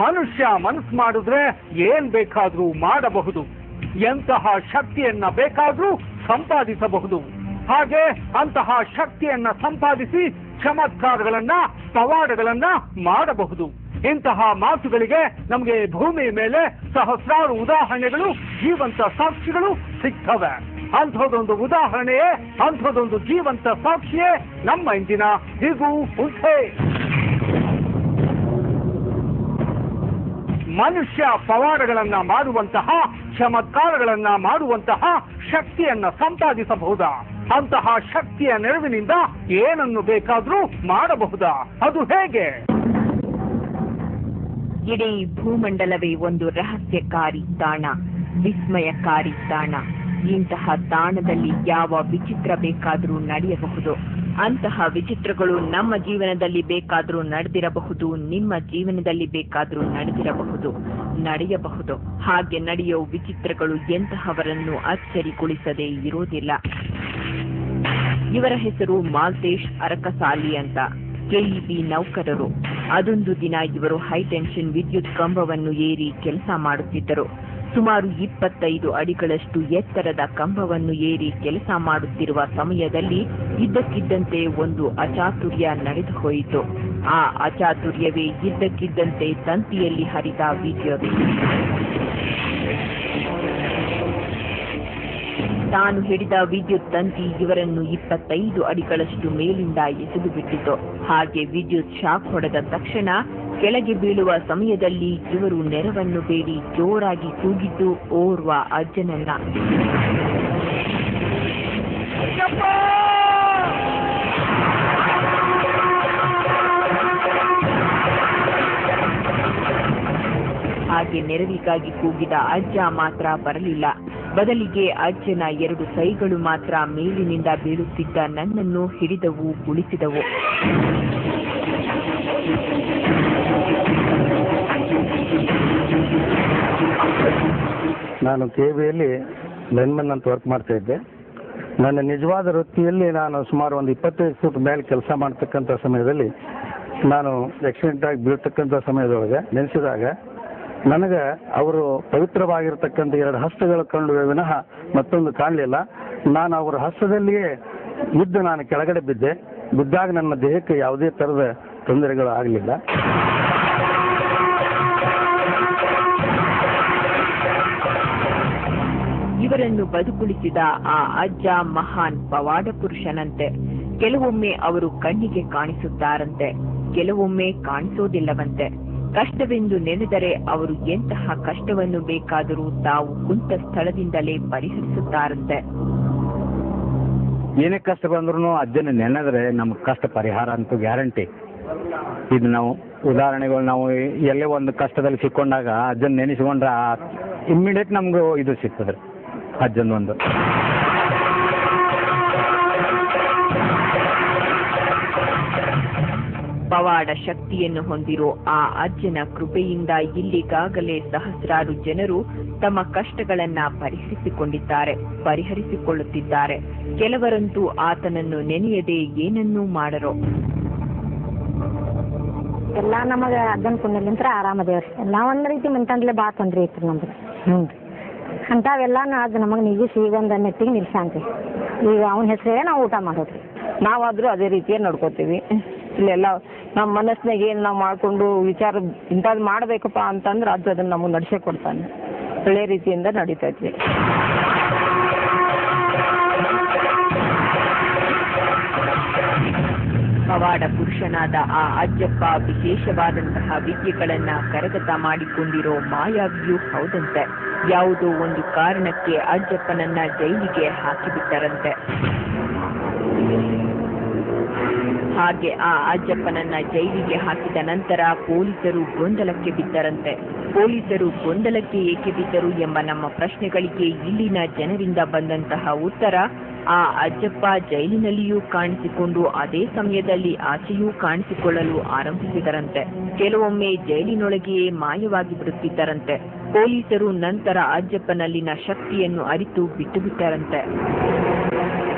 ಮನುಷ್ಯ ಮನಸ್ಸು ಮಾಡಿದ್ರೆ ಏನ್ ಬೇಕಾದ್ರೂ ಮಾಡಬಹುದು, ಎಂತಹ ಶಕ್ತಿಯನ್ನ ಬೇಕಾದ್ರೂ ಸಂಪಾದಿಸಬಹುದು. ಹಾಗೆ ಅಂತಹ ಶಕ್ತಿಯನ್ನ ಸಂಪಾದಿಸಿ ಚಮತ್ಕಾರಗಳನ್ನ ಪವಾಡಗಳನ್ನ ಮಾಡಬಹುದು. ಇಂತಹ ಮಾತುಗಳಿಗೆ ನಮಗೆ ಭೂಮಿ ಮೇಲೆ ಸಹಸ್ರಾರು ಉದಾಹರಣೆಗಳು, ಜೀವಂತ ಸಾಕ್ಷಿಗಳು ಸಿಗ್ತವೆ. ಅಂಥದೊಂದು ಉದಾಹರಣೆಯೇ, ಅಂಥದೊಂದು ಜೀವಂತ ಸಾಕ್ಷಿಯೇ ನಮ್ಮ ಇಂದಿನ ಹಿಗು ಹುಸೆ. ಮನುಷ್ಯ ಪವಾಡಗಳನ್ನ ಮಾಡುವಂತಹ, ಚಮತ್ಕಾರಗಳನ್ನ ಮಾಡುವಂತಹ ಶಕ್ತಿಯನ್ನ ಸಂಪಾದಿಸಬಹುದಾ? ಅಂತಹ ಶಕ್ತಿಯ ನೆರವಿನಿಂದ ಏನನ್ನು ಬೇಕಾದ್ರೂ ಮಾಡಬಹುದಾ? ಅದು ಹೇಗೆ? ಇಡೀ ಭೂಮಂಡಲವೇ ಒಂದು ರಹಸ್ಯಕಾರಿ ತಾಣ, ವಿಸ್ಮಯಕಾರಿ ತಾಣ. ಇಂತಹ ತಾಣದಲ್ಲಿ ಯಾವ ವಿಚಿತ್ರ ಬೇಕಾದರೂ ನಡೆಯಬಹುದು. ಅಂತಹ ವಿಚಿತ್ರಗಳು ನಮ್ಮ ಜೀವನದಲ್ಲಿ ಬೇಕಾದರೂ ನಡೆದಿರಬಹುದು, ನಿಮ್ಮ ಜೀವನದಲ್ಲಿ ಬೇಕಾದರೂ ನಡೆಯಬಹುದು. ಹಾಗೆ ನಡೆಯೋ ವಿಚಿತ್ರಗಳು ಎಂತಹವರನ್ನು ಅಚ್ಚರಿಗೊಳಿಸದೇ ಇರೋದಿಲ್ಲ. ಇವರ ಹೆಸರು ಮಾಲ್ತೇಶ್ ಅರಕಸಾಲಿ ಅಂತ, ಕೆಇಬಿ ನೌಕರರು. ಅದೊಂದು ದಿನ ಇವರು ಹೈಟೆನ್ಷನ್ ವಿದ್ಯುತ್ ಕಂಬವನ್ನು ಏರಿ ಕೆಲಸ ಮಾಡುತ್ತಿದ್ದರು. ಸುಮಾರು 25 ಅಡಿಗಳಷ್ಟು ಎತ್ತರದ ಕಂಬವನ್ನು ಏರಿ ಕೆಲಸ ಮಾಡುತ್ತಿರುವ ಸಮಯದಲ್ಲಿ ಇದ್ದಕ್ಕಿದ್ದಂತೆ ಒಂದು ಅಚಾತುರ್ಯ ನಡೆದು ಹೋಯಿತು. ಆ ಅಚಾತುರ್ಯವೇ ಇದ್ದಕ್ಕಿದ್ದಂತೆ ತಂತಿಯಲ್ಲಿ ಹರಿದ ವಿದ್ಯುತ್. ತಾನು ಹಿಡಿದ ವಿದ್ಯುತ್ ತಂತಿ ಇವರನ್ನು 25 ಅಡಿಗಳಷ್ಟು ಮೇಲಿಂದ ಎಸೆದು ಬಿಟ್ಟಿತು. ಹಾಗೆ ವಿದ್ಯುತ್ ಶಾಕ್ ಹೊಡೆದ ತಕ್ಷಣ ಕೆಳಗೆ ಬೀಳುವ ಸಮಯದಲ್ಲಿ ಇವರು ನೆರವನ್ನು ಬೇಡಿ ಜೋರಾಗಿ ಕೂಗಿದ್ದು ಓರ್ವ ಅಜ್ಜನನ್ನ. ಹಾಗೆ ನೆರವಿಗಾಗಿ ಕೂಗಿದ ಅಜ್ಜ ಮಾತ್ರ ಬರಲಿಲ್ಲ. ಬದಲಿಗೆ ಅಜ್ಜನ 2 ಕೈಗಳು ಮಾತ್ರ ಮೇಲಿನಿಂದ ಬೀಳುತ್ತಿದ್ದ ನನ್ನನ್ನು ಹಿಡಿದವು, ಉಳಿಸಿದವು. ನಾನು ಕೆಬಿಯಲ್ಲಿ ಲೈನ್ಮನ್ ಅಂತ ವರ್ಕ್ ಮಾಡ್ತಾ ಇದ್ದೆ. ನನ್ನ ನಿಜವಾದ ವೃತ್ತಿಯಲ್ಲಿ ನಾನು ಸುಮಾರು ಒಂದು 25 ಫೂಟ್ ಮೇಲೆ ಕೆಲಸ ಮಾಡ್ತಕ್ಕಂಥ ಸಮಯದಲ್ಲಿ ನಾನು ಆಕ್ಸಿಡೆಂಟ್ ಆಗಿ ಬೀಳ್ತಕ್ಕಂಥ ಸಮಯದೊಳಗೆ ನೆನೆಸಿದಾಗ ನನಗೆ ಅವರು ಪವಿತ್ರವಾಗಿರ್ತಕ್ಕಂಥ 2 ಹಸ್ತಗಳು ಕಂಡುವೆ ವಿನಃ ಮತ್ತೊಂದು ಕಾಣಲಿಲ್ಲ. ನಾನು ಅವರ ಹಸ್ತದಲ್ಲಿಯೇ ಇದ್ದು ನಾನು ಕೆಳಗಡೆ ಬಿದ್ದಾಗ ನನ್ನ ದೇಹಕ್ಕೆ ಯಾವುದೇ ಥರದ ತೊಂದರೆಗಳು ಆಗಲಿಲ್ಲ. ಇವರನ್ನು ಬದುಕುಳಿಸಿದ ಆ ಅಜ್ಜ ಮಹಾನ್ ಪವಾಡ ಪುರುಷನಂತೆ. ಕೆಲವೊಮ್ಮೆ ಅವರು ಕಣ್ಣಿಗೆ ಕಾಣಿಸುತ್ತಾರಂತೆ, ಕೆಲವೊಮ್ಮೆ ಕಾಣಿಸೋದಿಲ್ಲವಂತೆ. ಕಷ್ಟವೆಂದು ನೆನೆದರೆ ಅವರು ಎಂತಹ ಕಷ್ಟವನ್ನು ಬೇಕಾದರೂ ತಾವು ಕುಂತ ಸ್ಥಳದಿಂದಲೇ ಪರಿಹರಿಸುತ್ತಾರಂತೆ. ಏನೇ ಕಷ್ಟ ಬಂದ್ರೂ ಅಜ್ಜನ ನೆನೆದ್ರೆ ನಮ್ಗೆ ಕಷ್ಟ ಪರಿಹಾರ ಅಂತೂ ಗ್ಯಾರಂಟಿ. ಇದು ನಾವು ಉದಾಹರಣೆಗಳು, ನಾವು ಎಲ್ಲೇ ಒಂದು ಕಷ್ಟದಲ್ಲಿ ಸಿಕ್ಕೊಂಡಾಗ ಅಜ್ಜನ ನೆನೆಸ್ಕೊಂಡ್ರೆ ಇಮ್ಮಿಡಿಯೇಟ್ ನಮ್ಗೆ ಇದು ಸಿಗ್ತದೆ ಅಜ್ಜನೊಂದು. ಪವಾಡ ಶಕ್ತಿಯನ್ನು ಹೊಂದಿರೋ ಆ ಅಜ್ಜನ ಕೃಪೆಯಿಂದ ಇಲ್ಲಿಗಾಗಲೇ ಸಹಸ್ರಾರು ಜನರು ತಮ್ಮ ಕಷ್ಟಗಳನ್ನ ಪರಿಹರಿಸಿಕೊಳ್ಳುತ್ತಿದ್ದಾರೆ. ಕೆಲವರಂತೂ ಆತನನ್ನು ನೆನೆಯದೆ ಏನನ್ನೂ ಮಾಡರೋ. ಎಲ್ಲಾ ನಮಗ ಅಜ್ಜನ ಕುಂಡಲಿಂತ್ರ ಆರಾಮದೇವ್ರಿ. ಎಲ್ಲಾ ಒಂದ್ ರೀತಿ ಮಂತಂದ್ಲೆ ಬಾ ತೊಂದ್ರೆ ಐತ್ರಿ ನಮ್ದು. ಅಂತಾವೆಲ್ಲಾನು ಅದ್ ನಮಗ್ ನಿಗಿಸಿ ಈಗ ಒಂದ್ ನೆಟ್ಟಿಗೆ ನಿಲ್ಸಾಂತಿ. ಈಗ ಅವನ ಹೆಸರೇ ನಾವು ಊಟ ಮಾಡೋದ್ರಿ. ನಾವಾದ್ರೂ ಅದೇ ರೀತಿಯೇ ನಡ್ಕೋತೀವಿ. ಇಲ್ಲೆಲ್ಲ ನಮ್ಮ ಮನಸ್ಸಿನಾಗ ಏನು ನಾವು ಮಾಡ್ಕೊಂಡು ವಿಚಾರ ಇಂಥದ್ದು ಮಾಡಬೇಕಪ್ಪ ಅಂತಂದ್ರೆ ಅದು ಅದನ್ನು ನಮಗೆ ನಡೆಸೇ ಕೊಡ್ತಾನೆ. ಒಳ್ಳೆ ರೀತಿಯಿಂದ ನಡೀತೈತಿ. ಪವಾಡ ಪುರುಷನಾದ ಆ ಅಜ್ಜಪ್ಪ ವಿಶೇಷವಾದಂತಹ ವಿದ್ಯೆಗಳನ್ನ ಕರಗತ ಮಾಡಿಕೊಂಡಿರೋ ಮಾಯಾವಿಯೂ ಹೌದಂತೆ. ಯಾವುದೋ ಒಂದು ಕಾರಣಕ್ಕೆ ಅಜ್ಜಪ್ಪನನ್ನ ಜೈಲಿಗೆ ಹಾಕಿಬಿಟ್ಟರಂತೆ. ಹಾಗೆ ಆ ಅಜ್ಜಪ್ಪನನ್ನ ಜೈಲಿಗೆ ಹಾಕಿದ ನಂತರ ಪೊಲೀಸರು ಗೊಂದಲಕ್ಕೆ ಬಿದ್ದರಂತೆ. ಪೊಲೀಸರು ಗೊಂದಲಕ್ಕೆ ಏಕೆ ಬಿದ್ದರು ಎಂಬ ನಮ್ಮ ಪ್ರಶ್ನೆಗಳಿಗೆ ಇಲ್ಲಿನ ಜನರಿಂದ ಬಂದಂತಹ ಉತ್ತರ, ಆ ಅಜ್ಜಪ್ಪ ಜೈಲಿನಲ್ಲಿಯೂ ಕಾಣಿಸಿಕೊಂಡು ಅದೇ ಸಮಯದಲ್ಲಿ ಆಚೆಯೂ ಕಾಣಿಸಿಕೊಳ್ಳಲು ಆರಂಭಿಸಿದರಂತೆ. ಕೆಲವೊಮ್ಮೆ ಜೈಲಿನೊಳಗೆಯೇ ಮಾಯವಾಗಿ ಬಿಡುತ್ತಿದ್ದರಂತೆ. ಪೊಲೀಸರು ನಂತರ ಅಜ್ಜಪ್ಪನಲ್ಲಿನ ಶಕ್ತಿಯನ್ನು ಅರಿತು ಬಿಟ್ಟು ಬಿಟ್ಟರಂತೆ.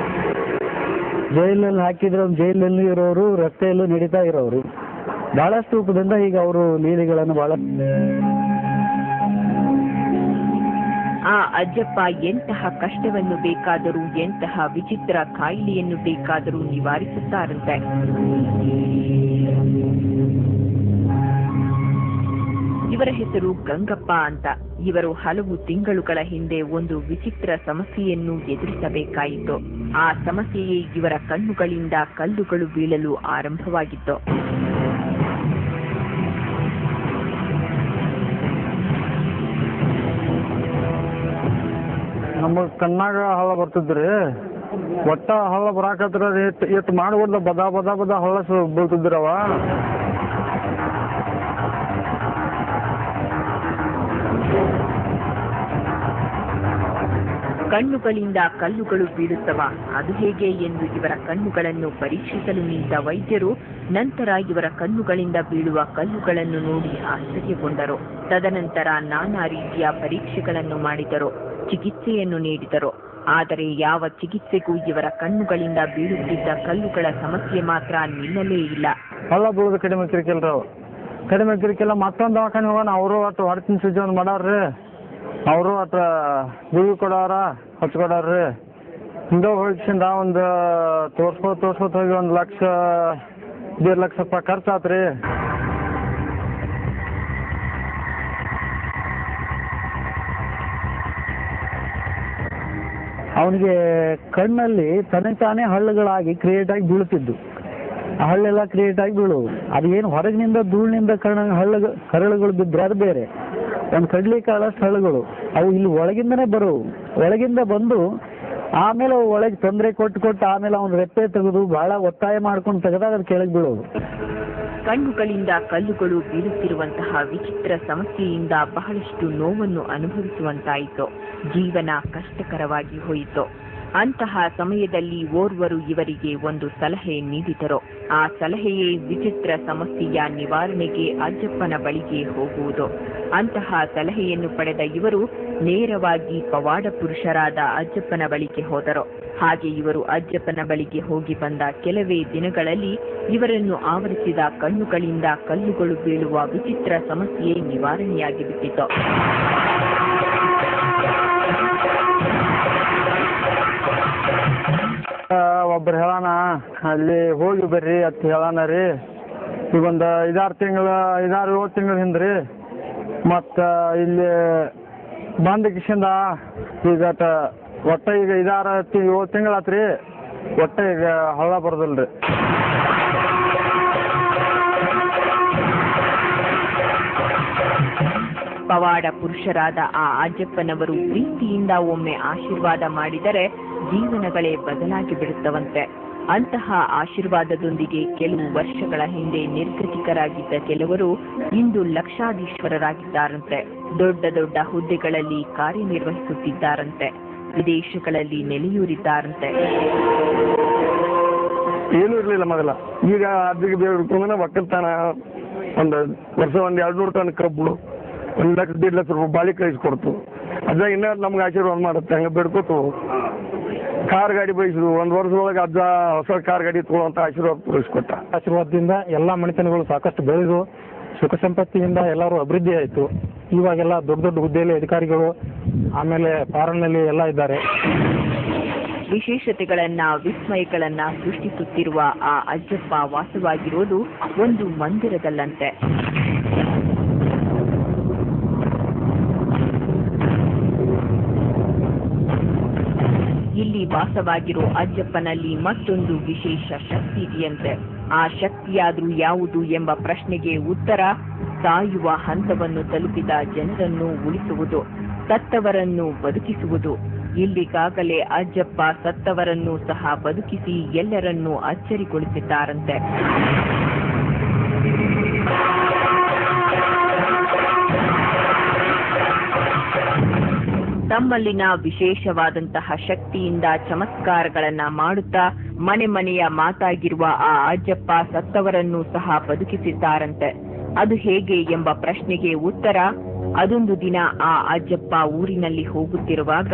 ಜೈಲಲ್ಲಿ ಹಾಕಿದ್ರೆ ಜೈಲಲ್ಲಿ ಇರೋರು ರಸ್ತೆಯಲ್ಲೂ ನಡೀತಾ ಇರೋರು, ಬಹಳಷ್ಟು ರೂಪದಿಂದ ಈಗ ಅವರು ಲೀಲೆಗಳನ್ನು ಬಹಳ ಆ ಅಜ್ಜಪ್ಪ ಎಂತಹ ಕಷ್ಟವನ್ನು ಬೇಕಾದರೂ ಎಂತಹ ವಿಚಿತ್ರ ಕಾಯಿಲೆಯನ್ನು ಬೇಕಾದರೂ ನಿವಾರಿಸುತ್ತಾರಂತೆ. ಇವರ ಹೆಸರು ಗಂಗಪ್ಪ ಅಂತ. ಇವರು ಹಲವು ತಿಂಗಳುಗಳ ಹಿಂದೆ ಒಂದು ವಿಚಿತ್ರ ಸಮಸ್ಯೆಯನ್ನು ಎದುರಿಸಬೇಕಾಯಿತು. ಆ ಸಮಸ್ಯೆಯೇ ಇವರ ಕಣ್ಣುಗಳಿಂದ ಕಲ್ಲುಗಳು ಬೀಳಲು ಆರಂಭವಾಗಿತ್ತು. ನಮ್ಮ ಕಣ್ಣಾಗ ಹಳ್ಳ ಬರ್ತಿದ್ರಿ, ಒಟ್ಟ ಹಳ್ಳ ಬರಾಕತ್ರ ಎತ್ತು ಮಾಡ್ಬೋದ ಬದ ಬದ ಬದ ಹಳ್ಳ ಬೀಳ್ತಿದ್ರವ. ಕಣ್ಣುಗಳಿಂದ ಕಲ್ಲುಗಳು ಬೀಳುತ್ತವ, ಅದು ಹೇಗೆ ಎಂದು ಇವರ ಕಣ್ಣುಗಳನ್ನು ಪರೀಕ್ಷಿಸಲು ನಿಂತ ವೈದ್ಯರು ನಂತರ ಇವರ ಕಣ್ಣುಗಳಿಂದ ಬೀಳುವ ಕಲ್ಲುಗಳನ್ನು ನೋಡಿ ಆಶ್ಚರ್ಯಗೊಂಡರು. ತದನಂತರ ನಾನಾ ರೀತಿಯ ಪರೀಕ್ಷೆಗಳನ್ನು ಮಾಡಿದರು, ಚಿಕಿತ್ಸೆಯನ್ನು ನೀಡಿದರು. ಆದರೆ ಯಾವ ಚಿಕಿತ್ಸೆಗೂ ಇವರ ಕಣ್ಣುಗಳಿಂದ ಬೀಳುತ್ತಿದ್ದ ಕಲ್ಲುಗಳ ಸಮಸ್ಯೆ ಮಾತ್ರ ನಿಲ್ಲಲೇ ಇಲ್ಲ. ಹಳ್ಳ ಬೀಳೋದು ಕಡಿಮೆ ಕಿರಿಕಿಲ್ರಿ, ಕಡಿಮೆ ಕಿರಿಕಿಲ್ಲ. ಮತ್ತೊಂದು ದವಾಖಾನೆ ಹೋಗೋಣ, ಅವರು ಅಷ್ಟು ಹೊರತಿನ ಸುಜ್ಜಿ ಒಂದು ಮಾಡಾರ್ರಿ, ಅವರು ಅಷ್ಟ ಗುಳಿ ಕೊಡಾರ ಹಚ್ಕೊಡಾರ್ರಿ. ಹಿಂಗೆ ಹೋಗಿಸಿಂದ ಒಂದು ತೋರ್ಸ್ಕೊತ ಹೋಗಿ 1 ಲಕ್ಷ 1.5 ಲಕ್ಷ ರೂಪಾಯಿ ಖರ್ಚಾತ್ರಿ. ಅವನಿಗೆ ಕಣ್ಣಲ್ಲಿ ತಾನೇ ಹಳ್ಳಗಳಾಗಿ ಕ್ರಿಯೇಟ್ ಆಗಿ ಬೀಳ್ತಿದ್ದು. ಆ ಹಳ್ಳೆಲ್ಲ ಕ್ರಿಯೇಟ್ ಆಗಿ ಬೀಳುವು. ಅದೇನು ಹೊರಗಿನಿಂದ ಧೂಳಿನಿಂದ ಹರಳುಗಳು ಬಿದ್ದರೆ ಅದು ಬೇರೆ. ಒಂದು ಕಡ್ಲಿಕಾಳಷ್ಟು ಹಳ್ಳಗಳು ಅವು ಇಲ್ಲಿ ಒಳಗಿಂದನೇ ಬರೋವು. ಒಳಗಿಂದ ಬಂದು ಆಮೇಲೆ ಅವು ಒಳಗೆ ತೊಂದರೆ ಕೊಟ್ಟು ಆಮೇಲೆ ಅವನು ರೆಪ್ಪೆ ತೆಗೆದು ಬಹಳ ಒತ್ತಾಯ ಮಾಡ್ಕೊಂಡು ತೆಗೆದಾಗ ಅದು ಕೆಳಗೆ ಬೀಳೋದು. ಕಣ್ಣುಗಳಿಂದ ಕಲ್ಲುಗಳು ಬೀಳುತ್ತಿರುವಂತಹ ವಿಚಿತ್ರ ಸಮಸ್ಯೆಯಿಂದ ಬಹಳಷ್ಟು ನೋವನ್ನು ಅನುಭವಿಸುವಂತಾಯಿತು. ಜೀವನ ಕಷ್ಟಕರವಾಗಿ ಹೋಯಿತು. ಅಂತಹ ಸಮಯದಲ್ಲಿ ಓರ್ವರು ಇವರಿಗೆ ಒಂದು ಸಲಹೆ ನೀಡಿದರು. ಆ ಸಲಹೆಯೇ ವಿಚಿತ್ರ ಸಮಸ್ಯೆಯ ನಿವಾರಣೆಗೆ ಅಜ್ಜಪ್ಪನ ಬಳಿಗೆ ಹೋಗುವುದು. ಅಂತಹ ಸಲಹೆಯನ್ನು ಪಡೆದ ಇವರು ನೇರವಾಗಿ ಪವಾಡ ಪುರುಷರಾದ ಅಜ್ಜಪ್ಪನ ಬಳಿಗೆ ಹೋದರು. ಹಾಗೆ ಇವರು ಅಜ್ಜಪ್ಪನ ಬಳಿಗೆ ಹೋಗಿ ಬಂದ ಕೆಲವೇ ದಿನಗಳಲ್ಲಿ ಇವರನ್ನು ಆವರಿಸಿದ ಕಣ್ಣುಗಳಿಂದ ಕಲ್ಲುಗಳು ಬೀಳುವ ವಿಚಿತ್ರ ಸಮಸ್ಯೆ ನಿವಾರಣೆಯಾಗಿ ಬಿಟ್ಟಿತು. ಒಬ್ರು ಹೇಳೋಣ ಅಲ್ಲಿ ಹೋಗಿ ಬರ್ರಿ ಅಂತ ಹೇಳೋಣ ರೀ. ಈಗ ಒಂದು 5-6 ತಿಂಗಳು 5-7 ತಿಂಗಳ ಹಿಂದ್ರಿ ಮತ್ತು ಇಲ್ಲಿ ಬಂದ ಕಿಶಿಂದ ಈಗ ಒಟ್ಟ ಈಗ 5-6-7 ತಿಂಗಳಾತ್ರಿ. ಒಟ್ಟ ಈಗ ಹಳ್ಳ ಬರೋದಿಲ್ರಿ. ಪವಾಡ ಪುರುಷರಾದ ಆ ಅಜ್ಜಪ್ಪನವರು ಪ್ರೀತಿಯಿಂದ ಒಮ್ಮೆ ಆಶೀರ್ವಾದ ಮಾಡಿದರೆ ಜೀವನಗಳೇ ಬದಲಾಗಿ ಬಿಡುತ್ತವಂತೆ. ಅಂತಹ ಆಶೀರ್ವಾದದೊಂದಿಗೆ ಕೆಲವು ವರ್ಷಗಳ ಹಿಂದೆ ನಿರ್ಗತಿಕರಾಗಿದ್ದ ಕೆಲವರು ಇಂದು ಲಕ್ಷಾಧೀಶ್ವರರಾಗಿದ್ದಾರಂತೆ. ದೊಡ್ಡ ದೊಡ್ಡ ಹುದ್ದೆಗಳಲ್ಲಿ ಕಾರ್ಯನಿರ್ವಹಿಸುತ್ತಿದ್ದಾರಂತೆ. ವಿದೇಶಗಳಲ್ಲಿ ನೆಲೆಯೂರಿದ್ದಾರಂತೆ. ಏನೂ ಇರಲಿಲ್ಲ ಮೊದಲ. ಈಗ ಅದಿಗೆ ಬೇಡ್ಕೊಂಡ್ರೆ ಒಕ್ಕಲ್ತಾನ ಒಂದು ವರ್ಷ 200 ಟನ್ ಕಬ್ಬು 1 ಲಕ್ಷ 1.5 ಲಕ್ಷ ರೂಪಾಯಿ ಬಾಳಿ ಕಳಿಸ್ಕೊಡ್ತು. ಅಜ್ಜ ಇನ್ನ ನಮ್ಗೆ ಆಶೀರ್ವಾದ ಮಾಡುತ್ತೆ. ಹಂಗೆ ಬೇಡ್ಕೊತು ಕಾರ್ ಗಾಡಿ ಬಯಸಿದ್ವು. 1 ವರ್ಷದೊಳಗೆ ಅಜ್ಜ ಹೊಸ ಕಾರ್ ಗಾಡಿ ತಗೊಳ್ಳೋಂಥ ಆಶೀರ್ವಾದ ತೋರಿಸ್ಕೊಟ್ಟ. ಆಶೀರ್ವಾದದಿಂದ ಎಲ್ಲ ಮನೆತನಗಳು ಸಾಕಷ್ಟು ಬೆಳೆದು ಸುಖ ಸಂಪತ್ತಿಯಿಂದ ಎಲ್ಲರೂ ಅಭಿವೃದ್ಧಿ ಆಯಿತು. ಇವಾಗೆಲ್ಲ ದೊಡ್ಡ ದೊಡ್ಡ ಹುದ್ದೆಯಲ್ಲಿ ಅಧಿಕಾರಿಗಳು ಆಮೇಲೆ ಫಾರಿನ್ನಲ್ಲಿ ಎಲ್ಲ ಇದ್ದಾರೆ. ವಿಶೇಷತೆಗಳನ್ನ ವಿಸ್ಮಯಗಳನ್ನ ಸೃಷ್ಟಿಸುತ್ತಿರುವ ಆ ಅಜ್ಜಪ್ಪ ವಾಸವಾಗಿರೋದು ಒಂದು ಮಂದಿರದಲ್ಲಂತೆ. ಇಲ್ಲಿ ವಾಸವಾಗಿರೋ ಅಜ್ಜಪ್ಪನಲ್ಲಿ ಮತ್ತೊಂದು ವಿಶೇಷ ಶಕ್ತಿ ಇದೆಯಂತೆ. ಆ ಶಕ್ತಿಯಾದ್ರೂ ಯಾವುದು ಎಂಬ ಪ್ರಶ್ನೆಗೆ ಉತ್ತರ ಸಾಯುವ ಹಂತವನ್ನು ತಲುಪಿದ ಜನರನ್ನು ಉಳಿಸುವುದು, ಸತ್ತವರನ್ನು ಬದುಕಿಸುವುದು. ಇಲ್ಲಿಗಾಗಲೇ ಅಜ್ಜಪ್ಪ ಸತ್ತವರನ್ನು ಸಹ ಬದುಕಿಸಿ ಎಲ್ಲರನ್ನೂ ಅಚ್ಚರಿಗೊಳಿಸಿದ್ದಾರಂತೆ. ತಮ್ಮಲ್ಲಿನ ವಿಶೇಷವಾದಂತಹ ಶಕ್ತಿಯಿಂದ ಚಮತ್ಕಾರಗಳನ್ನ ಮಾಡುತ್ತಾ ಮನೆ ಮನೆಯ ಮಾತಾಗಿರುವ ಆ ಅಜ್ಜಪ್ಪ ಸತ್ತವರನ್ನು ಸಹ ಬದುಕಿಸಿದ್ದಾರಂತೆ. ಅದು ಹೇಗೆ ಎಂಬ ಪ್ರಶ್ನೆಗೆ ಉತ್ತರ ಅದೊಂದು ದಿನ ಆ ಅಜ್ಜಪ್ಪ ಊರಿನಲ್ಲಿ ಹೋಗುತ್ತಿರುವಾಗ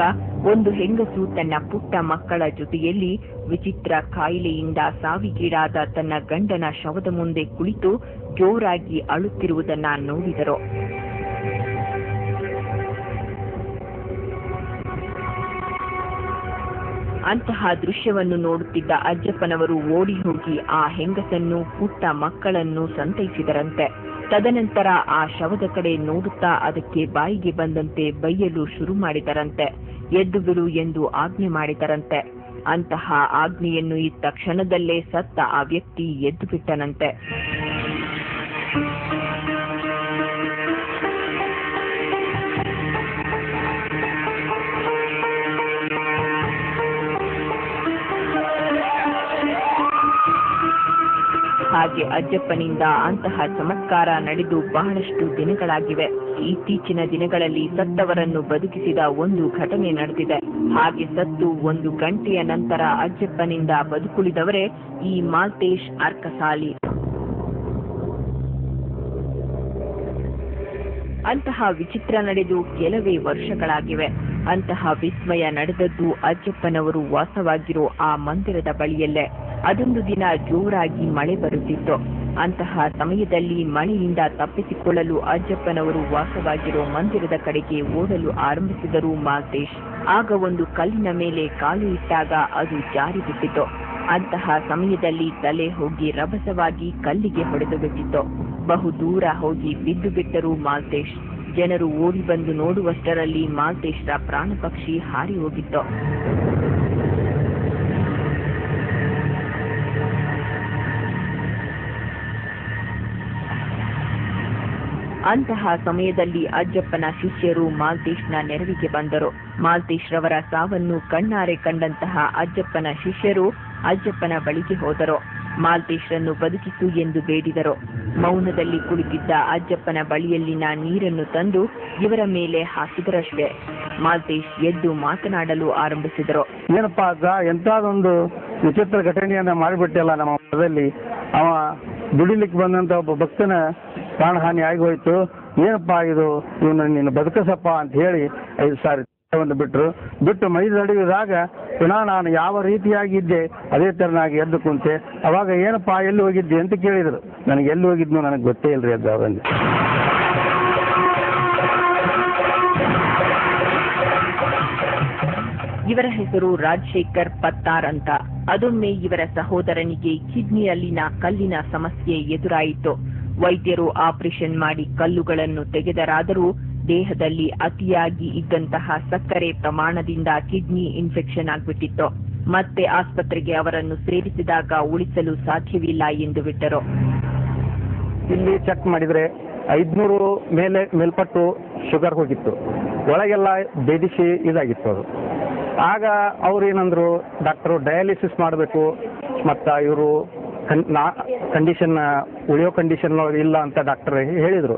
ಒಂದು ಹೆಂಗಸು ತನ್ನ ಪುಟ್ಟ ಮಕ್ಕಳ ಜೊತೆಯಲ್ಲಿ ವಿಚಿತ್ರ ಕಾಯಿಲೆಯಿಂದ ಸಾವಿಗೀಡಾದ ತನ್ನ ಗಂಡನ ಶವದ ಮುಂದೆ ಕುಳಿತು ಜೋರಾಗಿ ಅಳುತ್ತಿರುವುದನ್ನ ನೋಡಿದರು. ಅಂತಹ ದೃಶ್ಯವನ್ನು ನೋಡುತ್ತಿದ್ದ ಅಜ್ಜಪ್ಪನವರು ಓಡಿ ಹೋಗಿ ಆ ಹೆಂಗಸನ್ನು ಪುಟ್ಟ ಮಕ್ಕಳನ್ನು ಸಂತೈಸಿದರಂತೆ. ತದನಂತರ ಆ ಶವದ ಕಡೆ ನೋಡುತ್ತಾ ಅದಕ್ಕೆ ಬಾಯಿಗೆ ಬಂದಂತೆ ಬೈಯಲು ಶುರು ಮಾಡಿದರಂತೆ. ಎದ್ದು ಬಿಡು ಎಂದು ಆಜ್ಞೆ ಮಾಡಿದರಂತೆ. ಅಂತಹ ಆಜ್ಞೆಯನ್ನು ಇತ್ತ ಕ್ಷಣದಲ್ಲೇ ಸತ್ತ ಆ ವ್ಯಕ್ತಿ ಎದ್ದು ಬಿಟ್ಟನಂತೆ. ಹಾಗೆ ಅಜ್ಜಪ್ಪನಿಂದ ಅಂತಹ ಚಮತ್ಕಾರ ನಡೆದು ಬಹಳಷ್ಟು ದಿನಗಳಾಗಿವೆ. ಇತ್ತೀಚಿನ ದಿನಗಳಲ್ಲಿ ಸತ್ತವರನ್ನು ಬದುಕಿಸಿದ ಒಂದು ಘಟನೆ ನಡೆದಿದೆ. ಹಾಗೆ ಸತ್ತು 1 ಗಂಟೆಯ ನಂತರ ಅಜ್ಜಪ್ಪನಿಂದ ಬದುಕುಳಿದವರೇ ಈ ಮಾಲ್ತೇಶ್ ಅರ್ಕಸಾಲಿ. ಅಂತಹ ವಿಚಿತ್ರ ನಡೆದು ಕೆಲವೇ ವರ್ಷಗಳಾಗಿವೆ. ಅಂತಹ ವಿಸ್ಮಯ ನಡೆದದ್ದು ಅಜ್ಜಪ್ಪನವರು ವಾಸವಾಗಿರೋ ಆ ಮಂದಿರದ ಬಳಿಯಲ್ಲೇ. ಅದೊಂದು ದಿನ ಜೋರಾಗಿ ಮಳೆ ಬರುತ್ತಿತ್ತು. ಅಂತಹ ಸಮಯದಲ್ಲಿ ಮಳೆಯಿಂದ ತಪ್ಪಿಸಿಕೊಳ್ಳಲು ಅಜ್ಜಪ್ಪನವರು ವಾಸವಾಗಿರೋ ಮಂದಿರದ ಕಡೆಗೆ ಓಡಲು ಆರಂಭಿಸಿದರು ಮಾಲ್ತೇಶ್. ಆಗ ಒಂದು ಕಲ್ಲಿನ ಮೇಲೆ ಕಾಲು ಇಟ್ಟಾಗ ಅದು ಜಾರಿ ಬಿಟ್ಟಿತು. ಅಂತಹ ಸಮಯದಲ್ಲಿ ತಲೆ ಹೋಗಿ ರಭಸವಾಗಿ ಕಲ್ಲಿಗೆ ಹೊಡೆದು ಬಿಟ್ಟಿತ್ತು. ಬಹು ದೂರ ಹೋಗಿ ಬಿದ್ದು ಬಿಟ್ಟರು ಮಾಲ್ತೇಶ್. ಜನರು ಓಡಿ ಬಂದು ನೋಡುವಷ್ಟರಲ್ಲಿ ಮಾಲ್ತೇಶ್ರ ಪ್ರಾಣ ಪಕ್ಷಿ ಹಾರಿ ಹೋಗಿತ್ತು. ಅಂತಹ ಸಮಯದಲ್ಲಿ ಅಜ್ಜಪ್ಪನ ಶಿಷ್ಯರು ಮಾಲ್ತೇಶ್ನ ನೆರವಿಗೆ ಬಂದರು. ಮಾಲ್ತೇಶ್ ರವರ ಸಾವನ್ನು ಕಣ್ಣಾರೆ ಕಂಡಂತಹ ಅಜ್ಜಪ್ಪನ ಶಿಷ್ಯರು ಅಜ್ಜಪ್ಪನ ಬಳಿಗೆ ಹೋದರು. ಮಾಲ್ತೇಶ್ರನ್ನು ಬದುಕಿಸು ಎಂದು ಬೇಡಿದರು. ಮೌನದಲ್ಲಿ ಕುಳಿತಿದ್ದ ಅಜ್ಜಪ್ಪನ ಬಳಿಯಲ್ಲಿನ ನೀರನ್ನು ತಂದು ಇವರ ಮೇಲೆ ಹಾಕಿದರಷ್ಟೇ. ಮಾಲ್ತೇಶ್ ಎದ್ದು ಮಾತನಾಡಲು ಆರಂಭಿಸಿದರು. ಏನಪ್ಪಾ ಅಜ್ಜ, ಎಂತಾದೊಂದು ವಿಚಿತ್ರ ಘಟನೆಯನ್ನ ಮಾಡಿಬಿಟ್ಟಲ್ಲ ನಮ್ಮ ಮಠದಲ್ಲಿ. ಅವ ದುಡಿಲಿಕ್ಕೆ ಬಂದಂತ ಒಬ್ಬ ಭಕ್ತನ ಪ್ರಾಣಹಾನಿ ಆಗೋಯ್ತು. ಏನಪ್ಪಾ ಇದು, ಇವನು ನೀನು ಬದುಕಸಪ್ಪ ಅಂತ ಹೇಳಿ 5 ಸಾರಿ ಬಿಟ್ಟು ಮೈದಡಿದಾಗ ಪುನಃ ನಾನು ಯಾವ ರೀತಿಯಾಗಿದ್ದೆ ಅದೇ ತರನಾಗಿ ಎದ್ದು ಕುಂತೆ. ಅವಾಗ ಏನಪ್ಪಾ ಎಲ್ಲಿ ಹೋಗಿದ್ದೆ ಅಂತ ಕೇಳಿದ್ರು. ನನಗೆ ಎಲ್ಲಿ ಹೋಗಿದ್ನು ನನಗೆ ಗೊತ್ತೇ ಇಲ್ರಿ ಅಜ್ಜ ಅವರಲ್ಲಿ. ಇವರ ಹೆಸರು ರಾಜಶೇಖರ್ ಪತ್ತಾರ್ ಅಂತ. ಅದೊಮ್ಮೆ ಇವರ ಸಹೋದರನಿಗೆ ಕಿಡ್ನಿಯಲ್ಲಿನ ಕಲ್ಲಿನ ಸಮಸ್ಯೆ ಎದುರಾಯಿತು. ವೈದ್ಯರು ಆಪರೇಷನ್ ಮಾಡಿ ಕಲ್ಲುಗಳನ್ನು ತೆಗೆದರಾದರೂ ದೇಹದಲ್ಲಿ ಅತಿಯಾಗಿ ಇದ್ದಂತಹ ಸಕ್ಕರೆ ಪ್ರಮಾಣದಿಂದ ಕಿಡ್ನಿ ಇನ್ಫೆಕ್ಷನ್ ಆಗ್ಬಿಟ್ಟಿತ್ತು. ಮತ್ತೆ ಆಸ್ಪತ್ರೆಗೆ ಅವರನ್ನು ಸೇರಿಸಿದಾಗ ಉಳಿಸಲು ಸಾಧ್ಯವಿಲ್ಲ ಎಂದು ಬಿಟ್ಟರು. ಇಲ್ಲಿ ಚೆಕ್ ಮಾಡಿದ್ರೆ 500 ಮೇಲ್ಪಟ್ಟು ಶುಗರ್ ಹೋಗಿತ್ತು. ಒಳಗೆಲ್ಲ ಬೇದಿಸಿ ಇದಾಗಿತ್ತು ಅದು. ಆಗ ಅವ್ರು ಏನಂದ್ರು, ಡಾಕ್ಟರು ಡಯಾಲಿಸಿಸ್ ಮಾಡಬೇಕು, ಮತ್ತು ಇವರು ಕಂಡೀಷನ್ ಉಳಿಯೋ ಕಂಡೀಷನ್ ಇಲ್ಲ ಅಂತ ಡಾಕ್ಟರ್ ಹೇಳಿದ್ರು.